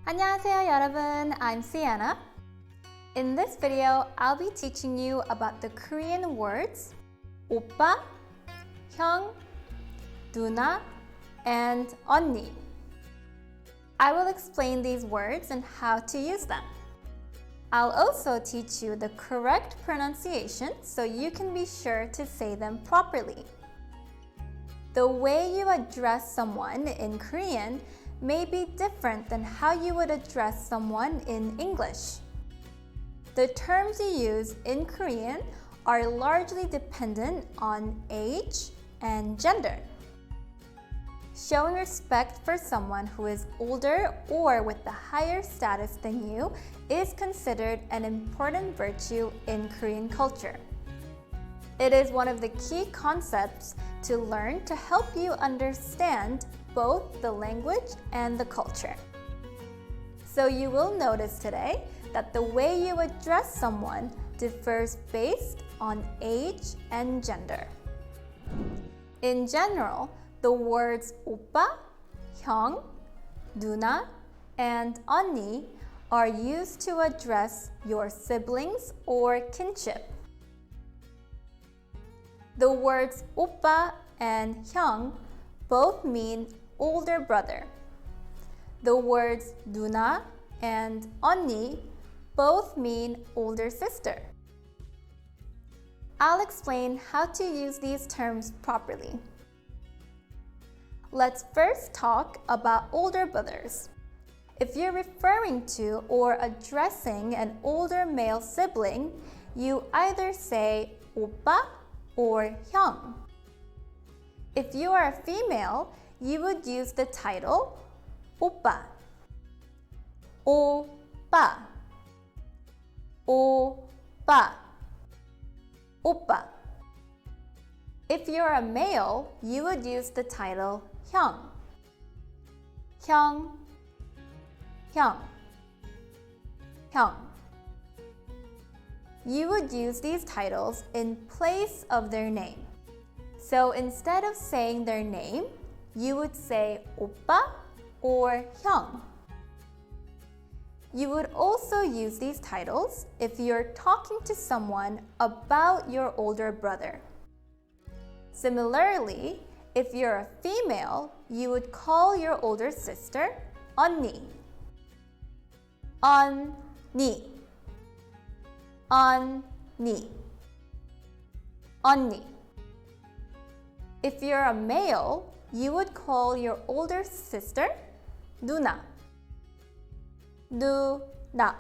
안녕하세요 여러분, I'm Sienna. In this video, I'll be teaching you about the Korean words Oppa, Hyung, Nuna, and Eonnie. I will explain these words and how to use them. I'll also teach you the correct pronunciation so you can be sure to say them properly. The way you address someone in Korean may be different than how you would address someone in English. The terms you use in Korean are largely dependent on age and gender. Showing respect for someone who is older or with a higher status than you is considered an important virtue in Korean culture. It is one of the key concepts to learn to help you understand both the language and the culture. So you will notice today that the way you address someone differs based on age and gender. In general, the words Oppa, Hyung, Nuna, and Eonnie are used to address your siblings or kinship. The words Oppa and Hyung both mean older brother. The words Nuna and Eonnie both mean older sister. I'll explain how to use these terms properly. Let's first talk about older brothers. If you're referring to or addressing an older male sibling, you either say Oppa or Hyung. If you are a female, you would use the title Oppa, Oppa, Oppa, Oppa. If you're a male, you would use the title Hyung, Hyung, Hyung, Hyung. You would use these titles in place of their name. So instead of saying their name, you would say Oppa or Hyung. You would also use these titles if you're talking to someone about your older brother. Similarly, if you're a female, you would call your older sister Eonnie. Eonnie, Eonnie, Eonnie. If you're a male, you would call your older sister Nuna. Nuna,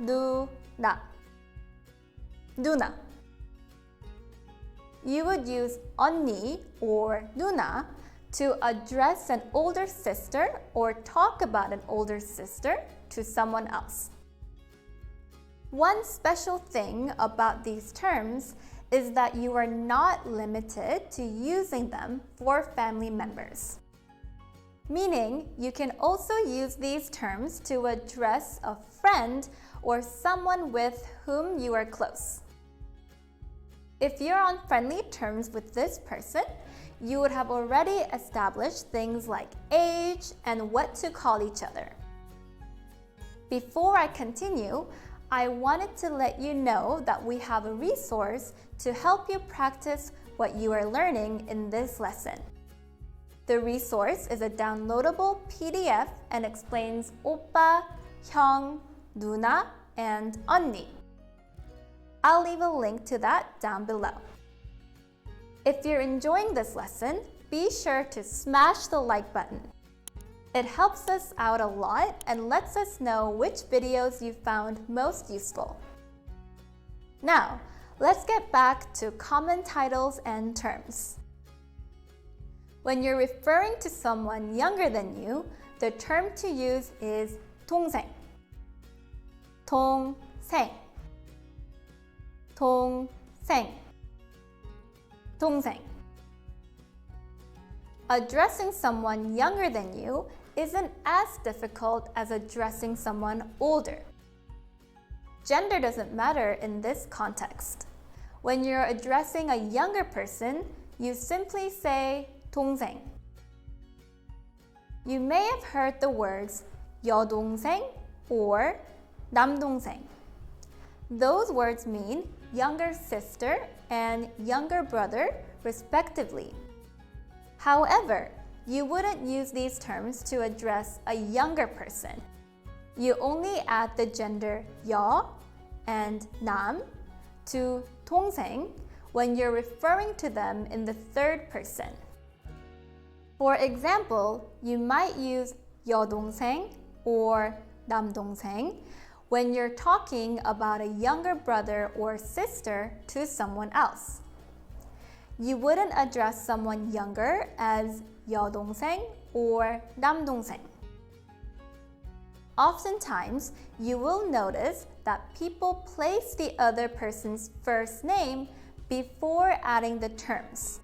Nuna, Nuna. You would use Eonnie or Nuna to address an older sister or talk about an older sister to someone else. One special thing about these terms is that you are not limited to using them for family members. Meaning, you can also use these terms to address a friend or someone with whom you are close. If you're on friendly terms with this person, you would have already established things like age and what to call each other. Before I continue, I wanted to let you know that we have a resource to help you practice what you are learning in this lesson. The resource is a downloadable PDF and explains Oppa, Hyung, Nuna, and Eonnie. I'll leave a link to that down below. If you're enjoying this lesson, be sure to smash the like button. It helps us out a lot and lets us know which videos you found most useful. Now, let's get back to common titles and terms. When you're referring to someone younger than you, the term to use is 동생, 동생, 동생, 동생. Addressing someone younger than you isn't as difficult as addressing someone older. Gender doesn't matter in this context. When you're addressing a younger person, you simply say 동생. You may have heard the words 여동생 or 남동생. Those words mean younger sister and younger brother, respectively. However, you wouldn't use these terms to address a younger person. You only add the gender 여 and 남 to 동생 when you're referring to them in the third person. For example, you might use 여동생 or 남동생 when you're talking about a younger brother or sister to someone else. You wouldn't address someone younger as 여동생 or 남동생. Oftentimes, you will notice that people place the other person's first name before adding the terms.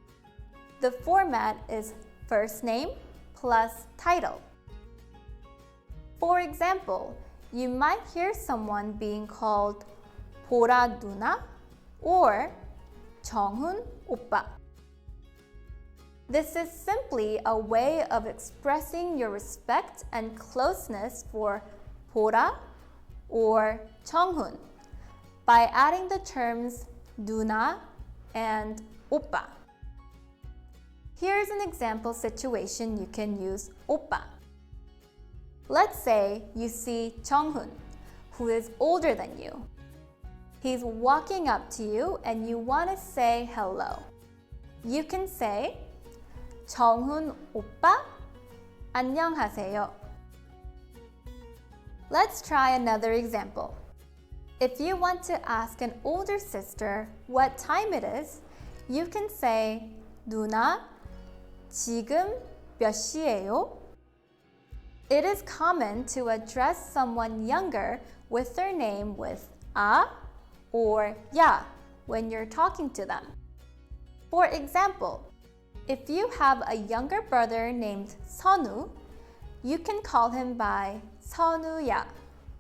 The format is first name plus title. For example, you might hear someone being called 보라 누나 or 정훈 오빠. This is simply a way of expressing your respect and closeness for 보라 or 정훈 by adding the terms 누나 and 오빠. Here's an example situation you can use 오빠. Let's say you see 정훈, who is older than you. He's walking up to you and you want to say hello. You can say 정훈 오빠, 안녕하세요. Let's try another example. If you want to ask an older sister what time it is, you can say 누나, 지금 몇 시예요? It is common to address someone younger with their name with 아 or 야 when you're talking to them. For example, if you have a younger brother named 선우, you can call him by 선우야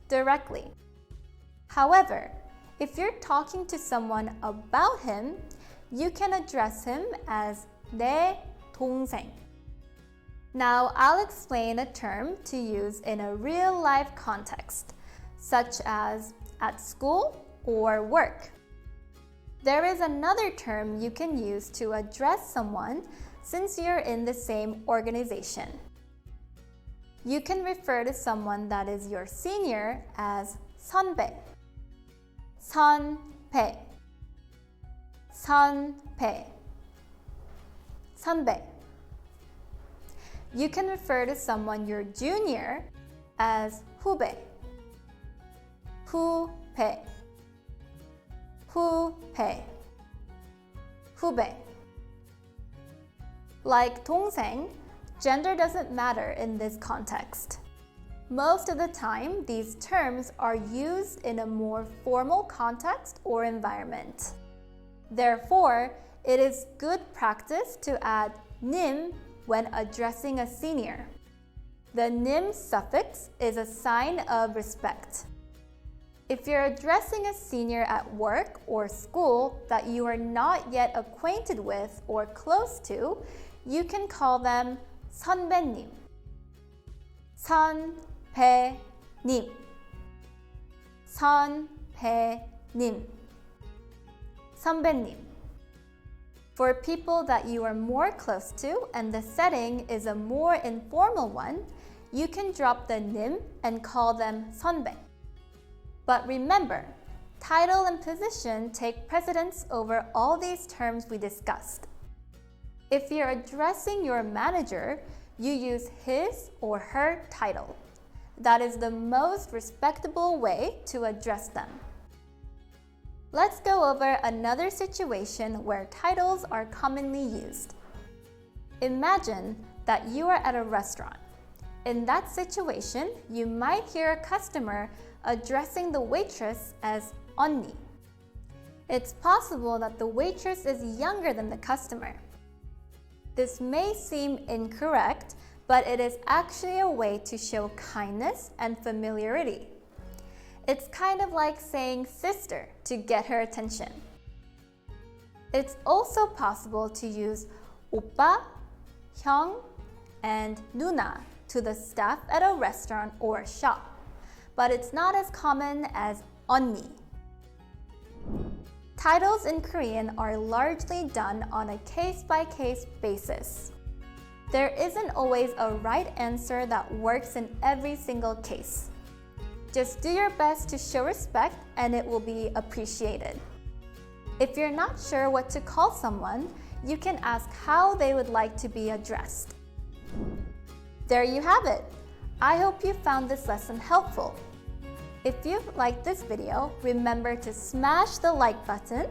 directly. However, if you're talking to someone about him, you can address him as 내 동생. Now, I'll explain a term to use in a real-life context, such as at school or work. There is another term you can use to address someone since you're in the same organization. You can refer to someone that is your senior as 선배. 선배. 선배. 선배. You can refer to someone your junior as 후배. 후배. 후배. 후배. Like 동생, gender doesn't matter in this context. Most of the time, these terms are used in a more formal context or environment. Therefore, it is good practice to add 님 when addressing a senior. The 님 suffix is a sign of respect. If you're addressing a senior at work or school that you are not yet acquainted with or close to, you can call them 선배님. 선배님. 선배님. 선배님. For people that you are more close to and the setting is a more informal one, you can drop the 님 and call them 선배. But remember, title and position take precedence over all these terms we discussed. If you're addressing your manager, you use his or her title. That is the most respectable way to address them. Let's go over another situation where titles are commonly used. Imagine that you are at a restaurant. In that situation, you might hear a customer addressing the waitress as 언니. It's possible that the waitress is younger than the customer. This may seem incorrect, but it is actually a way to show kindness and familiarity. It's kind of like saying sister to get her attention. It's also possible to use 오빠, hyung, and Nuna to the staff at a restaurant or shop, but it's not as common as Eonnie. Titles in Korean are largely done on a case-by-case basis. There isn't always a right answer that works in every single case. Just do your best to show respect and it will be appreciated. If you're not sure what to call someone, you can ask how they would like to be addressed. There you have it. I hope you found this lesson helpful. If you liked this video, remember to smash the like button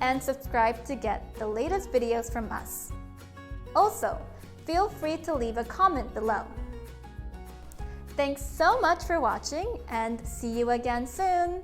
and subscribe to get the latest videos from us. Also, feel free to leave a comment below. Thanks so much for watching and see you again soon!